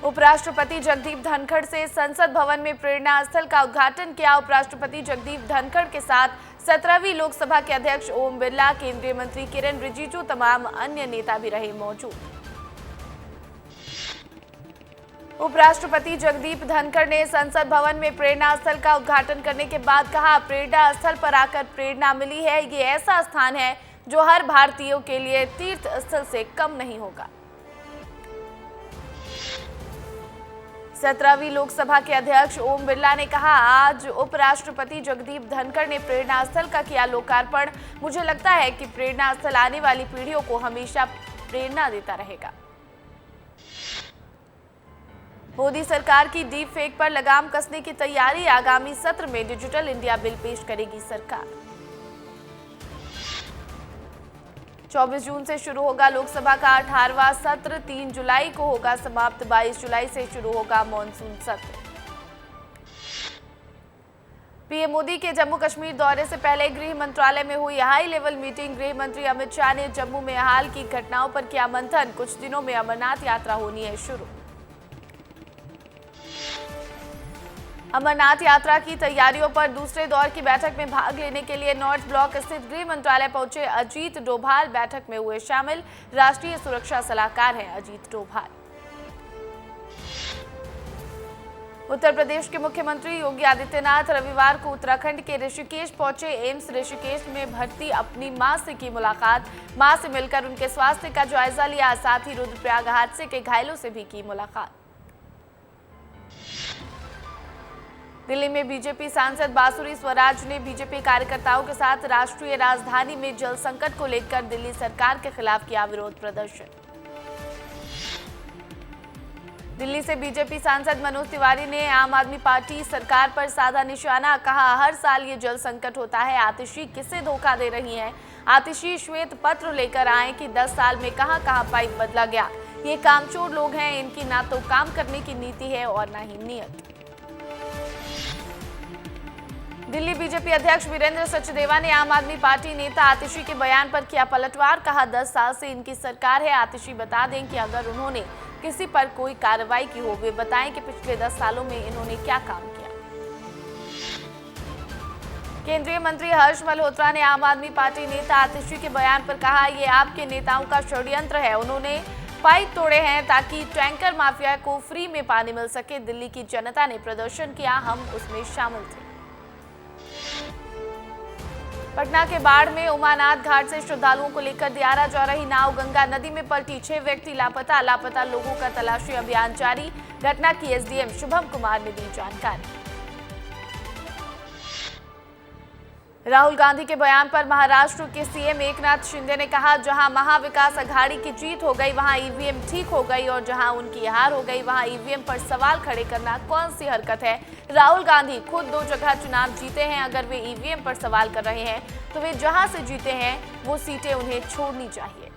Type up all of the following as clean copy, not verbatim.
उपराष्ट्रपति जगदीप धनखड़ से संसद भवन में प्रेरणा स्थल का उद्घाटन किया। उपराष्ट्रपति जगदीप धनखड़ के साथ 17वीं लोकसभा के अध्यक्ष ओम बिरला, केंद्रीय मंत्री किरेन रिजिजू, तमाम अन्य नेता भी रहे मौजूद। उपराष्ट्रपति जगदीप धनखड़ ने संसद भवन में प्रेरणा स्थल का उद्घाटन करने के बाद कहा, प्रेरणा स्थल पर आकर प्रेरणा मिली है। ये ऐसा स्थान है जो हर भारतीयों के लिए तीर्थ स्थल से कम नहीं होगा। 17वीं लोकसभा के अध्यक्ष ओम बिरला ने कहा, आज उपराष्ट्रपति जगदीप धनखड़ ने प्रेरणा स्थल का किया लोकार्पण। मुझे लगता है कि प्रेरणा स्थल आने वाली पीढ़ियों को हमेशा प्रेरणा देता रहेगा। मोदी सरकार की डीप फेक पर लगाम कसने की तैयारी, आगामी सत्र में डिजिटल इंडिया बिल पेश करेगी सरकार। 24 जून से शुरू होगा लोकसभा का 18वां सत्र, 3 जुलाई को होगा समाप्त। 22 जुलाई से शुरू होगा मॉनसून सत्र। पीएम मोदी के जम्मू कश्मीर दौरे से पहले गृह मंत्रालय में हुई हाई लेवल मीटिंग। गृह मंत्री अमित शाह ने जम्मू में हाल की घटनाओं पर किया मंथन। कुछ दिनों में अमरनाथ यात्रा होनी है शुरू। अमरनाथ यात्रा की तैयारियों पर दूसरे दौर की बैठक में भाग लेने के लिए नॉर्थ ब्लॉक स्थित गृह मंत्रालय पहुंचे अजीत डोभाल, बैठक में हुए शामिल। राष्ट्रीय सुरक्षा सलाहकार हैं अजीत डोभाल। उत्तर प्रदेश के मुख्यमंत्री योगी आदित्यनाथ रविवार को उत्तराखंड के ऋषिकेश पहुंचे। एम्स ऋषिकेश में भर्ती अपनी मां से की मुलाकात, मां से मिलकर उनके स्वास्थ्य का जायजा लिया। साथ ही रुद्रप्रयाग हादसे के घायलों से भी की मुलाकात। दिल्ली में बीजेपी सांसद बांसुरी स्वराज ने बीजेपी कार्यकर्ताओं के साथ राष्ट्रीय राजधानी में जल संकट को लेकर दिल्ली सरकार के खिलाफ किया विरोध प्रदर्शन। दिल्ली से बीजेपी सांसद मनोज तिवारी ने आम आदमी पार्टी सरकार पर साधा निशाना, कहा हर साल ये जल संकट होता है, आतिशी किसे धोखा दे रही हैं। आतिशी श्वेत पत्र लेकर आए कि 10 साल में कहां पाइप बदला गया। ये कामचोर लोग हैं, इनकी ना तो काम करने की नीति है और ना ही नियत। दिल्ली बीजेपी अध्यक्ष वीरेंद्र सचदेवा ने आम आदमी पार्टी नेता आतिशी के बयान पर किया पलटवार, कहा 10 साल से इनकी सरकार है। आतिशी बता दें कि अगर उन्होंने किसी पर कोई कार्रवाई की हो, वे बताएं कि पिछले 10 सालों में इन्होंने क्या काम किया। केंद्रीय मंत्री हर्ष मल्होत्रा ने आम आदमी पार्टी नेता आतिशी के बयान पर कहा, ये आपके नेताओं का षड्यंत्र है। उन्होंने पाइप तोड़े हैं ताकि टैंकर माफिया को फ्री में पानी मिल सके। दिल्ली की जनता ने प्रदर्शन किया, हम उसमें शामिल थे। पटना के बाढ़ में उमानाथ घाट से श्रद्धालुओं को लेकर दियारा जा रही नाव गंगा नदी में पलटी, 6 व्यक्ति लापता। लापता लोगों का तलाशी अभियान जारी। घटना की एसडीएम शुभम कुमार ने दी जानकारी। राहुल गांधी के बयान पर महाराष्ट्र के सीएम एकनाथ शिंदे ने कहा, जहां महाविकास अघाड़ी की जीत हो गई वहां ईवीएम ठीक हो गई, और जहां उनकी हार हो गई वहां ईवीएम पर सवाल खड़े करना कौन सी हरकत है। राहुल गांधी खुद 2 जगह चुनाव जीते हैं। अगर वे ईवीएम पर सवाल कर रहे हैं तो वे जहां से जीते हैं वो सीटें उन्हें छोड़नी चाहिए।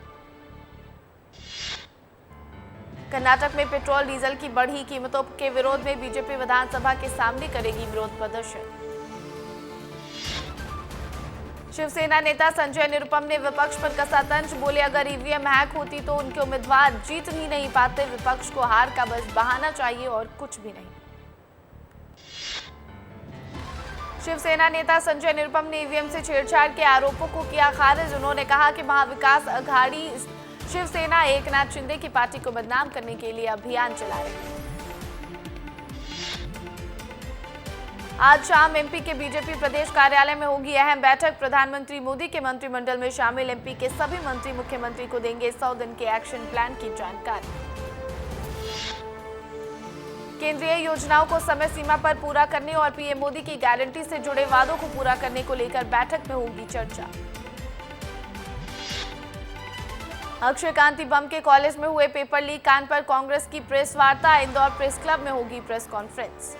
कर्नाटक में पेट्रोल डीजल की बढ़ी कीमतों के विरोध में बीजेपी विधानसभा के सामने करेगी विरोध प्रदर्शन। शिवसेना नेता संजय निरुपम ने विपक्ष पर कसा तंज, बोले अगर ईवीएम हैक होती तो उनके उम्मीदवार जीत ही नहीं पाते। विपक्ष को हार का बस बहाना चाहिए और कुछ भी नहीं। शिवसेना नेता संजय निरुपम ने ईवीएम से छेड़छाड़ के आरोपों को किया खारिज। उन्होंने कहा कि महाविकास अघाड़ी शिवसेना एकनाथ शिंदे की पार्टी को बदनाम करने के लिए अभियान चला रही है। आज शाम एमपी के बीजेपी प्रदेश कार्यालय में होगी अहम बैठक। प्रधानमंत्री मोदी के मंत्रिमंडल में शामिल एमपी के सभी मंत्री मुख्यमंत्री को देंगे 100 दिन के एक्शन प्लान की जानकारी। केंद्रीय योजनाओं को समय सीमा पर पूरा करने और पीएम मोदी की गारंटी से जुड़े वादों को पूरा करने को लेकर बैठक में होगी चर्चा। अक्षय कांति बम के कॉलेज में हुए पेपर लीक कांड पर कांग्रेस की प्रेस वार्ता। इंदौर प्रेस क्लब में होगी प्रेस कॉन्फ्रेंस।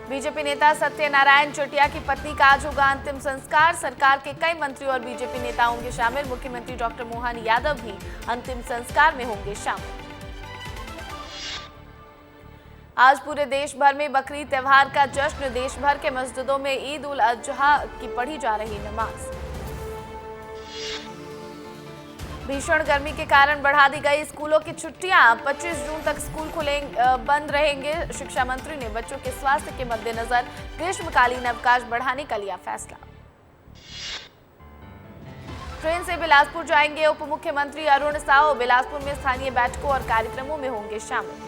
बीजेपी नेता सत्यनारायण चटिया की पत्नी का आज होगा अंतिम संस्कार। सरकार के कई मंत्री और बीजेपी नेता होंगे शामिल। मुख्यमंत्री डॉक्टर मोहन यादव भी अंतिम संस्कार में होंगे शामिल। आज पूरे देश भर में बकरीद त्योहार का जश्न। देश भर के मस्जिदों में ईद उल अजहा की पढ़ी जा रही नमाज। भीषण गर्मी के कारण बढ़ा दी गई स्कूलों की छुट्टियां। 25 जून तक स्कूल बंद रहेंगे। शिक्षा मंत्री ने बच्चों के स्वास्थ्य के मद्देनजर ग्रीष्मकालीन अवकाश बढ़ाने का लिया फैसला। ट्रेन से बिलासपुर जाएंगे उप मुख्यमंत्री अरुण साव। बिलासपुर में स्थानीय बैठकों और कार्यक्रमों में होंगे शामिल।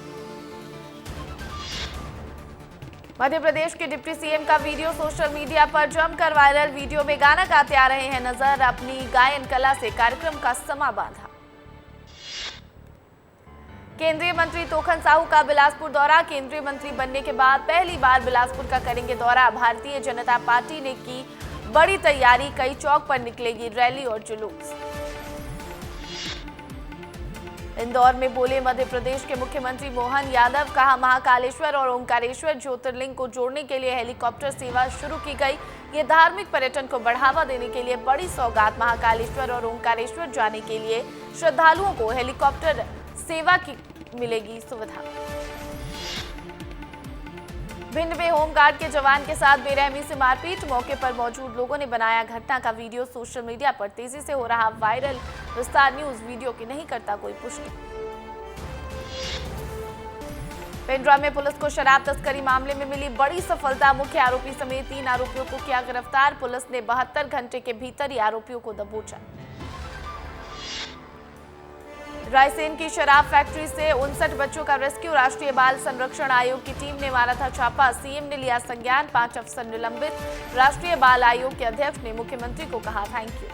मध्य प्रदेश के डिप्टी सीएम का वीडियो सोशल मीडिया पर जमकर वायरल। वीडियो में गाना गाते आ रहे हैं नजर। अपनी गायन कला से कार्यक्रम का समा बांधा। केंद्रीय मंत्री तोखन साहू का बिलासपुर दौरा। केंद्रीय मंत्री बनने के बाद पहली बार बिलासपुर का करेंगे दौरा। भारतीय जनता पार्टी ने की बड़ी तैयारी। कई चौक पर निकलेगी रैली और जुलूस। इंदौर में बोले मध्य प्रदेश के मुख्यमंत्री मोहन यादव। कहा महाकालेश्वर और ओंकारेश्वर ज्योतिर्लिंग को जोड़ने के लिए हेलीकॉप्टर सेवा शुरू की गई। ये धार्मिक पर्यटन को बढ़ावा देने के लिए बड़ी सौगात। महाकालेश्वर और ओंकारेश्वर जाने के लिए श्रद्धालुओं को हेलीकॉप्टर सेवा की मिलेगी सुविधा। भिंड में होमगार्ड के जवान के साथ बेरहमी से मारपीट। मौके पर मौजूद लोगों ने बनाया घटना का वीडियो। सोशल मीडिया पर तेजी से हो रहा वायरल। विस्तार न्यूज वीडियो की नहीं करता कोई पुष्टि। पेंड्रा में पुलिस को शराब तस्करी मामले में मिली बड़ी सफलता। मुख्य आरोपी समेत 3 आरोपियों को किया गिरफ्तार। पुलिस ने 72 घंटे के भीतर ही आरोपियों को दबोचा। रायसेन की शराब फैक्ट्री से 59 बच्चों का रेस्क्यू। राष्ट्रीय बाल संरक्षण आयोग की टीम ने मारा था छापा। सीएम ने लिया संज्ञान। 5 अफसर निलंबित। राष्ट्रीय बाल आयोग के अध्यक्ष ने मुख्यमंत्री को कहा थैंक यू।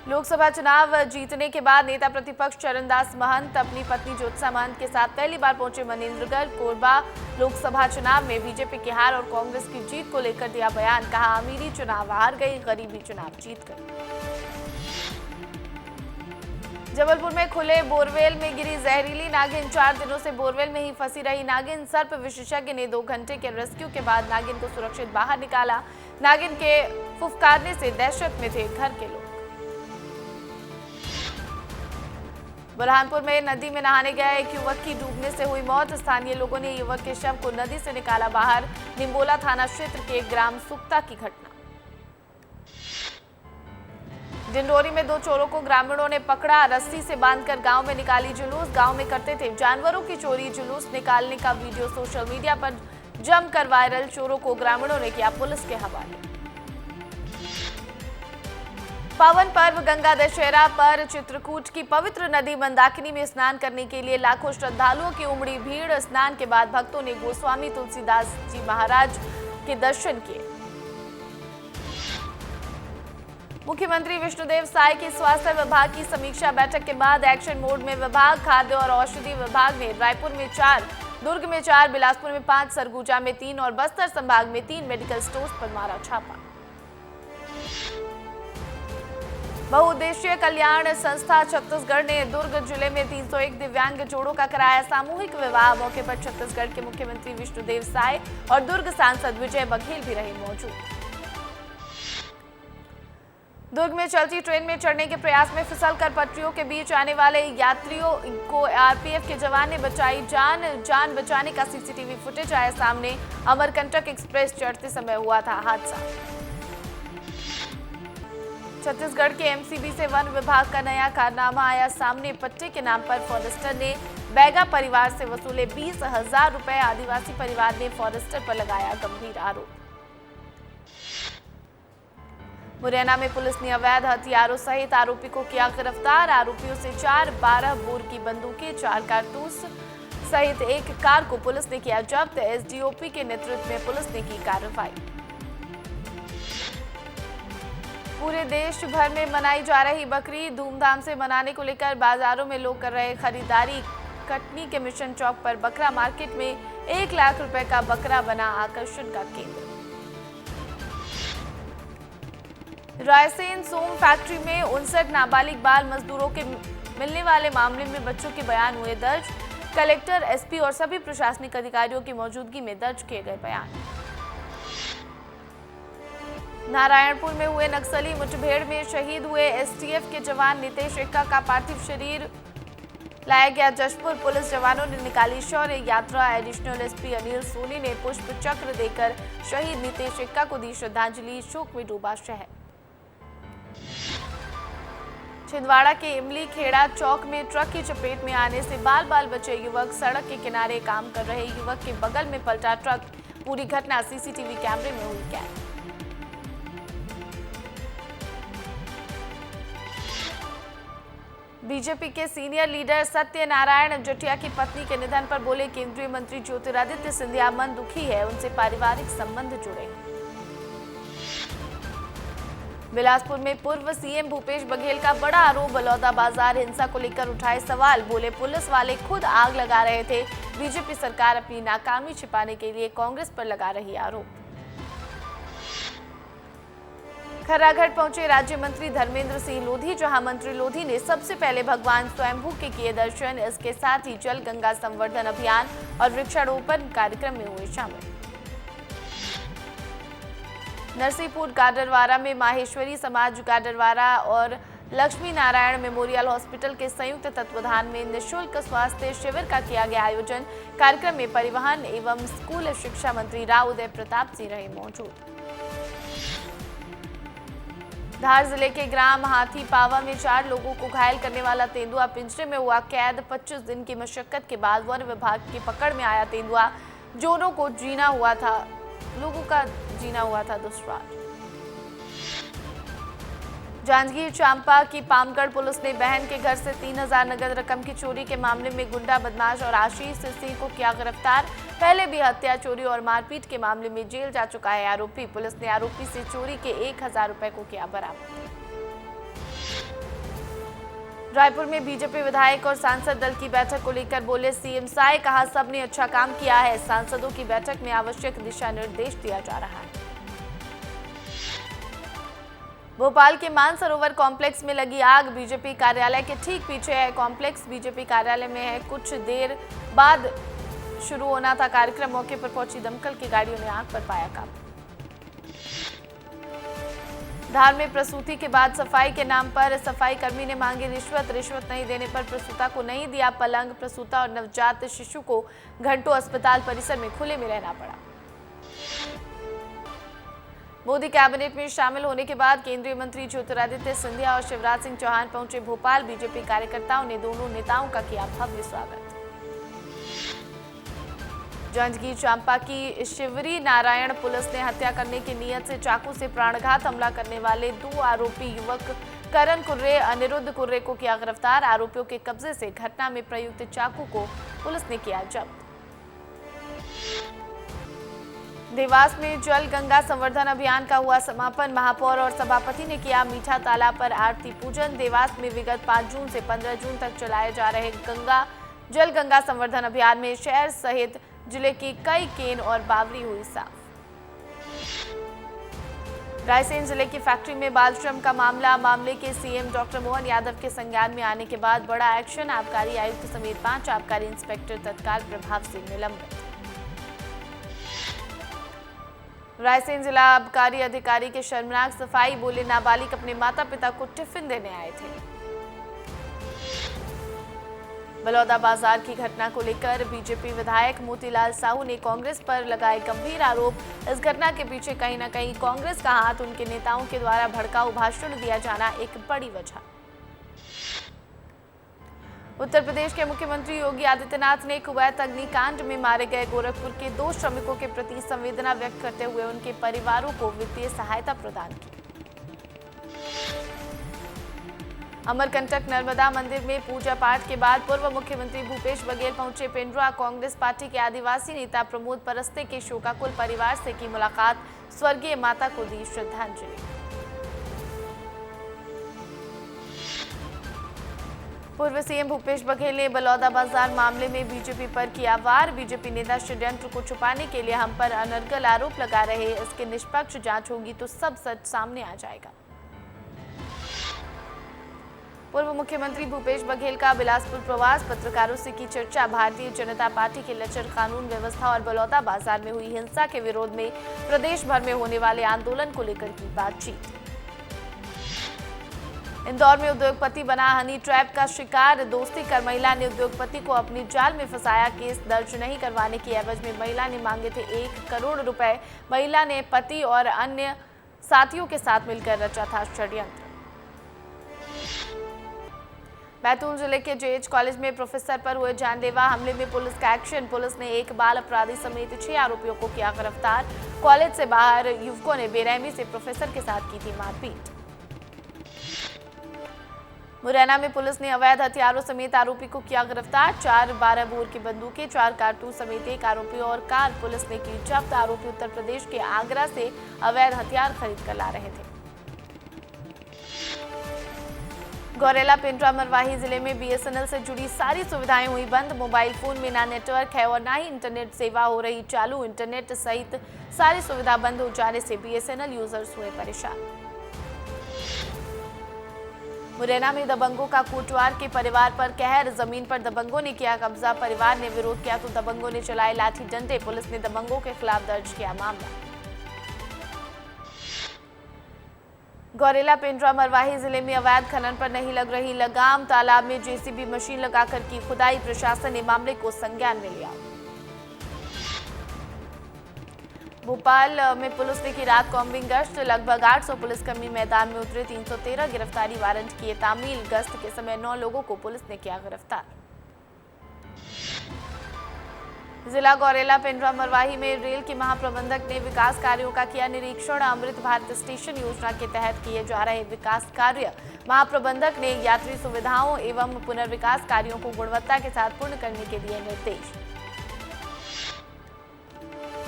लोकसभा चुनाव जीतने के बाद नेता प्रतिपक्ष चरणदास महंत अपनी पत्नी ज्योत्सा महंत के साथ पहली बार पहुंचे मनेंद्रगढ़। कोरबा लोकसभा चुनाव में बीजेपी की हार और कांग्रेस की जीत को लेकर दिया बयान। कहा अमीरी चुनाव हार गई, गरीबी चुनाव जीत गई। जबलपुर में खुले बोरवेल में गिरी जहरीली नागिन। 4 दिनों से बोरवेल में ही फंसी रही नागिन। सर्प विशेषज्ञ ने 2 घंटे के रेस्क्यू के बाद नागिन को सुरक्षित बाहर निकाला। नागिन के फुफकारने से दहशत में थे घर के लोग। बुरहानपुर में नदी में नहाने गया एक युवक की डूबने से हुई मौत। स्थानीय लोगों ने युवक के शव को नदी से निकाला बाहर। निम्बोला थाना क्षेत्र के ग्राम सुक्ता की घटना। डिंडोरी में 2 चोरों को ग्रामीणों ने पकड़ा। रस्सी से बांधकर गांव में निकाली जुलूस। गांव में करते थे जानवरों की चोरी। जुलूस निकालने का वीडियो सोशल मीडिया पर जमकर वायरल। चोरों को ग्रामीणों ने किया पुलिस के हवाले। पावन पर्व गंगा दशहरा पर चित्रकूट की पवित्र नदी मंदाकिनी में स्नान करने के लिए लाखों श्रद्धालुओं की उमड़ी भीड़। स्नान के बाद भक्तों ने गोस्वामी तुलसीदास जी महाराज के दर्शन किए। मुख्यमंत्री विष्णुदेव साय की स्वास्थ्य विभाग की समीक्षा बैठक के बाद एक्शन मोड में विभाग। खाद्य और औषधि विभाग ने रायपुर में 4, दुर्ग में 4, बिलासपुर में 5, सरगुजा में 3 और बस्तर संभाग में 3 मेडिकल स्टोर्स पर मारा छापा। बहुउद्देशीय कल्याण संस्था छत्तीसगढ़ ने दुर्ग जिले में 301 दिव्यांग जोड़ों का कराया सामूहिक विवाह। मौके पर छत्तीसगढ़ के मुख्यमंत्री विष्णुदेव साय और दुर्ग सांसद विजय बघेल भी रहे मौजूद। दुर्ग में चलती ट्रेन में चढ़ने के प्रयास में फिसलकर पटरियों के बीच आने वाले यात्रियों को आरपीएफ के जवान ने बचाई जान बचाने का सीसीटीवी फुटेज आया सामने। अमरकंटक एक्सप्रेस चढ़ते समय हुआ था हादसा। छत्तीसगढ़ के एमसीबी से वन विभाग का नया कारनामा आया सामने। पट्टे के नाम पर फॉरेस्टर ने बैगा परिवार से वसूले 20,000 रुपए। आदिवासी परिवार ने फॉरेस्टर पर लगाया गंभीर आरोप। मुरैना में पुलिस ने अवैध हथियारों सहित आरोपी को किया गिरफ्तार। आरोपियों से 4 12 बोर की बंदूकें, 4 कारतूस सहित एक कार को पुलिस ने किया जब्त। एसडीओपी के नेतृत्व में पुलिस ने की कार्रवाई। पूरे देश भर में मनाई जा रही बकरीद धूमधाम से मनाने को लेकर बाजारों में लोग कर रहे खरीदारी। कटनी के मिशन चौक पर बकरा मार्केट में 1 लाख रुपए का बकरा बना आकर्षण का केंद्र। रायसेन सोम फैक्ट्री में 59 नाबालिग बाल मजदूरों के मिलने वाले मामले में बच्चों के बयान हुए दर्ज। कलेक्टर, एसपी और सभी प्रशासनिक अधिकारियों की मौजूदगी में दर्ज किए गए बयान। नारायणपुर में हुए नक्सली मुठभेड़ में शहीद हुए एसटीएफ के जवान नितेश एक्का का पार्थिव शरीर लाया गया जशपुर। पुलिस जवानों ने निकाली शौर्य यात्रा। एडिशनल एसपी अनिल सोनी ने पुष्प चक्र देकर शहीद नितेश एक्का को दी श्रद्धांजलि। शोक में डूबा शहर। छिंदवाड़ा के इमली खेड़ा चौक में ट्रक की चपेट में आने से बाल बाल बचे युवक। सड़क के किनारे काम कर रहे युवक के बगल में पलटा ट्रक। पूरी घटना सीसीटीवी कैमरे में हुई कैद। बीजेपी के सीनियर लीडर सत्यनारायण जटिया की पत्नी के निधन पर बोले केंद्रीय मंत्री ज्योतिरादित्य सिंधिया मन दुखी है, उनसे पारिवारिक संबंध जुड़े हैं। बिलासपुर में पूर्व सीएम भूपेश बघेल का बड़ा आरोप। बलौदा बाजार हिंसा को लेकर उठाए सवाल। बोले पुलिस वाले खुद आग लगा रहे थे। बीजेपी सरकार अपनी नाकामी छिपाने के लिए कांग्रेस पर लगा रही आरोप। खर्राघाट पहुंचे राज्य मंत्री धर्मेंद्र सिंह लोधी, जहां मंत्री लोधी ने सबसे पहले भगवान स्वयंभू के किए दर्शन। इसके साथ ही जल गंगा संवर्धन अभियान और वृक्षारोपण कार्यक्रम में हुए शामिल। नरसिंहपुर गाडरवारा में माहेश्वरी समाज गाडरवारा और लक्ष्मी नारायण मेमोरियल हॉस्पिटल के संयुक्त तत्वाधान में निःशुल्क स्वास्थ्य शिविर का किया गया आयोजन। कार्यक्रम में परिवहन एवं स्कूल शिक्षा मंत्री राव उदय प्रताप सिंह रहे मौजूद। धार जिले के ग्राम हाथी पावा में 4 लोगों को घायल करने वाला तेंदुआ पिंजरे में हुआ कैद। 25 दिन की मशक्कत के बाद वन विभाग की पकड़ में आया तेंदुआ। लोगों का जीना हुआ था दुश्वार। जांजगीर चांपा की पामगढ़ पुलिस ने बहन के घर से 3000 नगद रकम की चोरी के मामले में गुंडा बदमाश और आशीष सिंह को किया गिरफ्तार। पहले भी हत्या, चोरी और मारपीट के मामले में जेल जा चुका है आरोपी। पुलिस ने आरोपी से चोरी के 1000 रुपए को किया बरामद। रायपुर में बीजेपी विधायक और सांसद दल की बैठक को लेकर बोले सीएम साय, कहा सबने अच्छा काम किया है। सांसदों की बैठक में आवश्यक दिशा निर्देश दिया जा रहा है। भोपाल के मानसरोवर कॉम्प्लेक्स में लगी आग। बीजेपी कार्यालय के ठीक पीछे है कॉम्प्लेक्स। बीजेपी कार्यालय में है। कुछ देर बाद शुरू होना था कार्यक्रम। मौके पर पहुंची दमकल की गाड़ियों ने आग पर पाया काबू। धार में प्रसूति के बाद सफाई के नाम पर सफाई कर्मी ने मांगी रिश्वत नहीं देने पर प्रसूता को नहीं दिया पलंग। प्रसूता और नवजात शिशु को घंटों अस्पताल परिसर में खुले में रहना पड़ा। मोदी कैबिनेट में शामिल होने के बाद केंद्रीय मंत्री ज्योतिरादित्य सिंधिया और शिवराज सिंह चौहान पहुंचे भोपाल। बीजेपी कार्यकर्ताओं ने दोनों नेताओं का किया भव्य स्वागत। जांजगीर चांपा की शिवरी नारायण पुलिस ने हत्या करने की नीयत से चाकू से प्राणघात हमला करने वाले 2 आरोपी युवक करण कुर्रे, अनिरुद्ध कुर्रे को किया गिरफ्तार। आरोपियों के कब्जे से घटना में प्रयुक्त चाकू को पुलिस ने किया जब्त। देवास में जल गंगा संवर्धन अभियान का हुआ समापन। महापौर और सभापति ने किया मीठा तालाब पर आरती पूजन। देवास में विगत 5 जून से 15 जून तक चलाए जा रहे जल गंगा संवर्धन अभियान में शहर सहित जिले की कई केन और बावरी हुई साफ। रायसेन जिले की फैक्ट्री में बाल श्रम का मामले के सीएम डॉक्टर मोहन यादव के संज्ञान में आने के बाद बड़ा एक्शन। आबकारी आयुक्त समेत 5 आबकारी इंस्पेक्टर तत्काल प्रभाव से निलंबित। रायसेन जिला आबकारी अधिकारी के शर्मनाक सफाई। बोले नाबालिग अपने माता पिता को टिफिन देने आए थे। बलौदा बाजार की घटना को लेकर बीजेपी विधायक मोतीलाल साहू ने कांग्रेस पर लगाए गंभीर आरोप। इस घटना के पीछे कहीं न कहीं कांग्रेस का हाथ, उनके नेताओं के द्वारा भड़काऊ भाषण दिया जाना एक बड़ी वजह। उत्तर प्रदेश के मुख्यमंत्री योगी आदित्यनाथ ने कुवैत अग्निकांड में मारे गए गोरखपुर के 2 श्रमिकों के प्रति संवेदना व्यक्त करते हुए उनके परिवारों को वित्तीय सहायता प्रदान की। अमरकंटक नर्मदा मंदिर में पूजा पाठ के बाद पूर्व मुख्यमंत्री भूपेश बघेल पहुंचे पेंड्रा। कांग्रेस पार्टी के आदिवासी नेता प्रमोद परस्ते के शोकाकुल परिवार से की मुलाकात। स्वर्गीय माता को दी श्रद्धांजलि। पूर्व सीएम भूपेश बघेल ने बलौदा बाजार मामले में बीजेपी पर किया वार। बीजेपी नेता षड्यंत्र को छुपाने के लिए हम पर अनर्गल आरोप लगा रहे। इसकी निष्पक्ष जांच होगी तो सब सच सामने आ जाएगा। पूर्व मुख्यमंत्री भूपेश बघेल का बिलासपुर प्रवास। पत्रकारों से की चर्चा। भारतीय जनता पार्टी के लचर कानून व्यवस्था और बलौदा बाजार में हुई हिंसा के विरोध में प्रदेश भर में होने वाले आंदोलन को लेकर की बातचीत। इंदौर में उद्योगपति बना हनी ट्रैप का शिकार। दोस्ती कर महिला ने उद्योगपति को अपनी जाल में फंसाया। केस दर्ज नहीं करवाने की एवज में महिला ने मांगे थे 1 करोड़ रुपए। महिला ने पति और अन्य साथियों के साथ मिलकर रचा था षड्यंत्र। बैतूल जिले के जेएच कॉलेज में प्रोफेसर पर हुए जानलेवा हमले में पुलिस का एक्शन। पुलिस ने एक बाल अपराधी समेत 6 आरोपियों को किया गिरफ्तार। कॉलेज से बाहर युवकों ने बेरहमी से प्रोफेसर के साथ की थी मारपीट। मुरैना में पुलिस ने अवैध हथियारों समेत आरोपी को किया गिरफ्तार। 4 12 बोर की बंदूकें, 4 कारतूस समेत 1 आरोपी और कार पुलिस ने की जब्त। आरोपी उत्तर प्रदेश के आगरा से अवैध हथियार खरीद कर ला रहे थे। गौरेला पेंड्रा मरवाही जिले में बीएसएनएल से जुड़ी सारी सुविधाएं हुई बंद। मोबाइल फोन में ना नेटवर्क है और ना ही इंटरनेट सेवा हो रही चालू। इंटरनेट सहित सारी सुविधा बंद हो जाने से बीएसएनएल यूजर्स हुए परेशान। मुरैना में दबंगों का कोटवार के परिवार पर कहर। जमीन पर दबंगों ने किया कब्जा। परिवार ने विरोध किया तो दबंगों ने चलाए लाठी डंडे। पुलिस ने दबंगों के खिलाफ दर्ज किया मामला। गौरेला पेंड्रा मरवाही जिले में अवैध खनन पर नहीं लग रही लगाम। तालाब में जेसीबी मशीन लगाकर की खुदाई। प्रशासन ने मामले को संज्ञान में लिया। भोपाल में पुलिस ने की रात कॉम्बिंग गश्त। लगभग 800 पुलिसकर्मी मैदान में उतरे। 313 गिरफ्तारी वारंट किए तामील। गश्त के समय 9 लोगों को पुलिस ने किया गिरफ्तार। जिला गौरेला पेंड्रा मरवाही में रेल के महाप्रबंधक ने विकास कार्यों का किया निरीक्षण। अमृत भारत स्टेशन योजना के तहत किए जा रहे विकास कार्य। महाप्रबंधक ने यात्री सुविधाओं एवं पुनर्विकास कार्यों को गुणवत्ता के साथ पूर्ण करने के दिए निर्देश।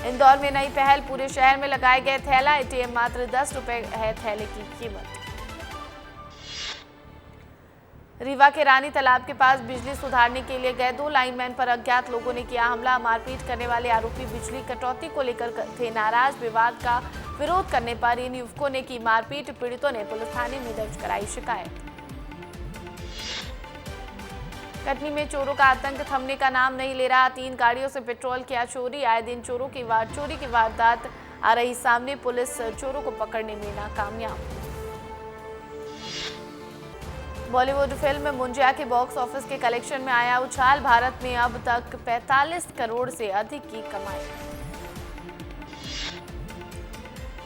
इंदौर में नई पहल, पूरे शहर में लगाए गए थैला एटीएम। मात्र 10 रुपए है थैले की कीमत। रीवा के रानी तालाब के पास बिजली सुधारने के लिए गए 2 लाइनमैन पर अज्ञात लोगों ने किया हमला। मारपीट करने वाले आरोपी बिजली कटौती को लेकर थे नाराज। विवाद का विरोध करने पर इन युवकों ने की मारपीट। पीड़ितों ने पुलिस थाने में दर्ज कराई शिकायत। कटनी में चोरों का आतंक थमने का नाम नहीं ले रहा। 3 गाड़ियों से पेट्रोल किया चोरी। आए दिन चोरी की वारदात आ रही सामने। पुलिस चोरों को पकड़ने में नाकामयाब। बॉलीवुड फिल्म मुंजिया के बॉक्स ऑफिस के कलेक्शन में आया उछाल। भारत में अब तक 45 करोड़ से अधिक की कमाई।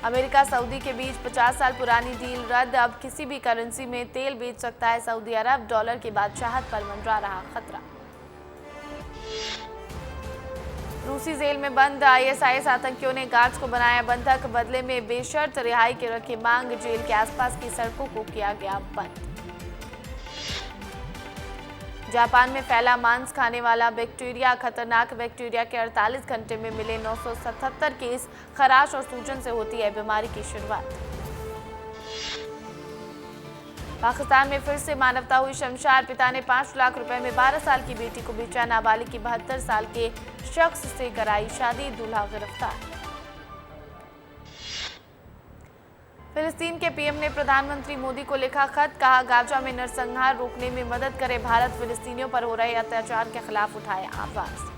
अमेरिका सऊदी के बीच 50 साल पुरानी डील रद्द। अब किसी भी करेंसी में तेल बेच सकता है सऊदी अरब। डॉलर की बादशाहत पर मंडरा रहा खतरा। रूसी जेल में बंद आईएसआईएस आतंकियों ने गार्ड्स को बनाया बंधक। बदले में बेशर्त रिहाई के रखी मांग। जेल के आसपास की सड़कों को किया गया बंद। जापान में फैला मांस खाने वाला बैक्टीरिया। खतरनाक बैक्टीरिया के 48 घंटे में मिले 977 केस। खराश और सूजन से होती है बीमारी की शुरुआत। पाकिस्तान में फिर से मानवता हुई शर्मसार। पिता ने 5 लाख रुपए में 12 साल की बेटी को बेचा। नाबालिग की 72 साल के शख्स से कराई शादी। दूल्हा गिरफ्तार। फिलिस्तीन के पीएम ने प्रधानमंत्री मोदी को लिखा खत। कहा गाजा में नरसंहार रोकने में मदद करे भारत। फिलिस्तीनियों पर हो रहे अत्याचार के खिलाफ उठाए आवाज।